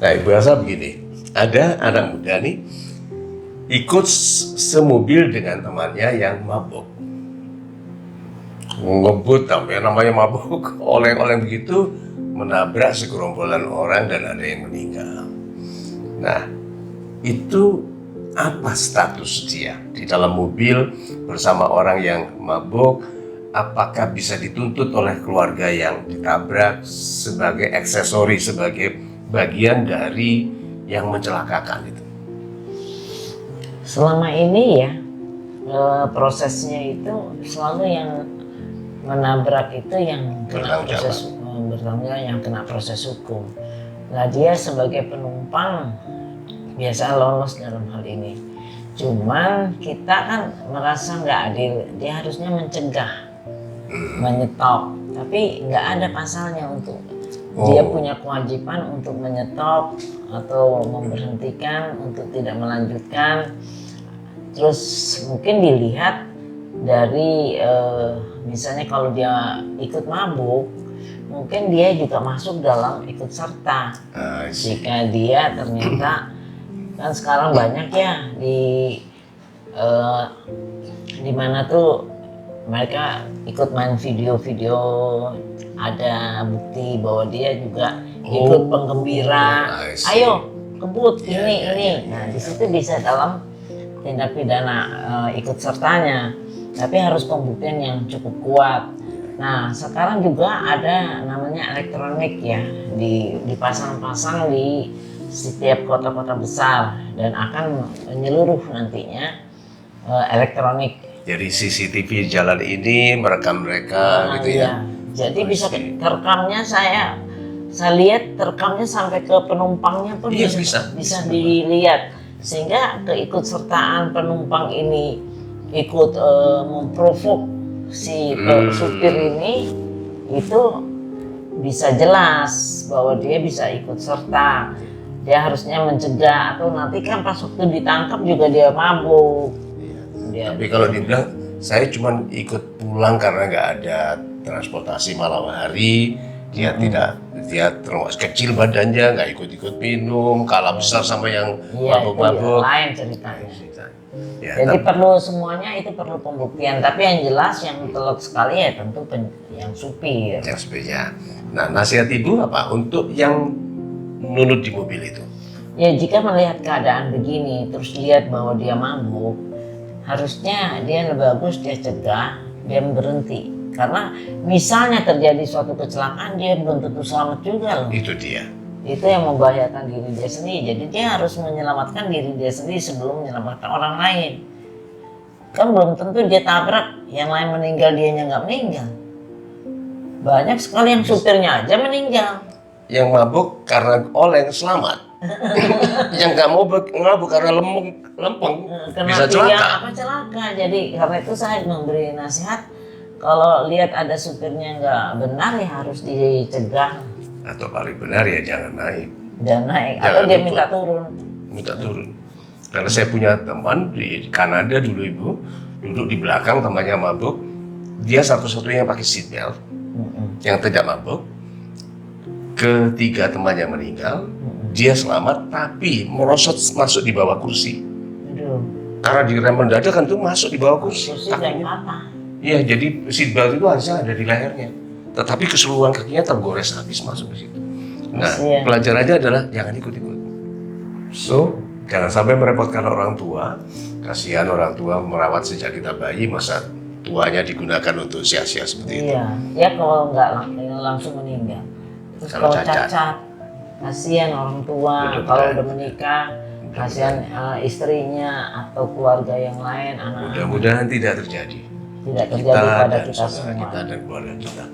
Nah, Ibu Elsa begini, ada anak muda nih ikut semobil dengan temannya yang mabuk. Ngebut namanya mabuk, oleng-oleng begitu, menabrak segerombolan orang dan ada yang meninggal. Nah, itu apa status dia di dalam mobil bersama orang yang mabuk? Apakah bisa dituntut oleh keluarga yang ditabrak sebagai aksesori, sebagai bagian dari yang mencelakakan itu? Selama ini ya prosesnya itu selalu yang menabrak itu yang kena proses hukum. Nah, dia sebagai penumpang biasa lolos dalam hal ini. Cuman kita kan merasa nggak adil, dia harusnya mencegah, menyetop, tapi nggak ada pasalnya untuk dia punya kewajiban untuk menyetop atau memberhentikan untuk tidak melanjutkan. Terus mungkin dilihat dari misalnya kalau dia ikut mabuk, mungkin dia juga masuk dalam ikut serta. Jika dia ternyata kan sekarang banyak ya di mana tuh mereka ikut main video-video, ada bukti bahwa dia juga ikut penggembira. Ayo kebut ini. Nah, di situ bisa dalam tindak pidana ikut sertanya, tapi harus pembuktian yang cukup kuat. Nah, sekarang juga ada namanya elektronik ya, dipasang-pasang di setiap kota-kota besar dan akan menyeluruh nantinya elektronik. Jadi CCTV jalan ini merekam mereka gitu ya. Jadi bisa terekamnya, saya lihat terekamnya sampai ke penumpangnya pun bisa dilihat, sehingga keikutsertaan penumpang ini ikut memprovok si supir ini itu bisa jelas bahwa dia bisa ikut serta. Dia harusnya mencegah, atau nanti kan pas waktu ditangkap juga dia mabuk. Tapi kalau dibilang saya cuma ikut pulang karena nggak ada transportasi malam hari, dia terlalu kecil badannya, nggak ikut minum, kalah besar sama yang mabuk-mabuk. Lain ceritanya. Jadi perlu semuanya itu perlu pembuktian, tapi yang jelas yang telak sekali ya tentu yang supir. Yang supirnya. Nah, nasihat Ibu apa untuk yang nunut di mobil itu? Ya, jika melihat keadaan begini terus lihat bahwa dia mabuk, harusnya dia lebih bagus dia cegah, dia berhenti. Karena misalnya terjadi suatu kecelakaan, dia belum tentu selamat juga loh. Itu dia. Itu yang membahayakan diri dia sendiri. Jadi dia harus menyelamatkan diri dia sendiri sebelum menyelamatkan orang lain. Kan belum tentu dia tabrak, yang lain meninggal, dianya nggak meninggal. Banyak sekali yang supirnya aja meninggal. Yang mabuk karena oleng selamat. Yang nggak mau mabuk karena lempeng bisa celaka. Celaka. Jadi karena itu saya memberi nasihat, kalau lihat ada supirnya nggak benar ya harus dicegah. Atau paling benar ya jangan naik. Jangan naik. Atau dia minta turun. Minta turun. Karena saya punya teman di Kanada dulu Ibu, duduk di belakang temannya mabuk, dia satu-satunya yang pakai seatbelt, yang tidak mabuk. Ketiga temannya meninggal, dia selamat tapi merosot masuk di bawah kursi. Aduh. Karena direm mendadak kan tuh masuk di bawah kursi. Kakinya patah. Iya, jadi seatbelt itu harusnya ada di lehernya. Tetapi keseluruhan kakinya tergores habis masuk ke situ. Nah, pelajarannya adalah jangan ikut-ikut. So, jangan sampai merepotkan orang tua. Kasihan orang tua merawat sejak kita bayi, masa tuanya digunakan untuk sia-sia seperti itu. Iya, ya kalau nggak langsung meninggal. Terus kalau cacat, kasihan orang tua. Kalau udah menikah, kasihan istrinya atau keluarga yang lain, anak. Mudah-mudahan tidak terjadi. Tidak terjadi pada kita semua. Kita dan keluarga kita.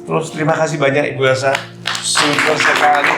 Terus terima kasih banyak Ibu Elsa, super sekali.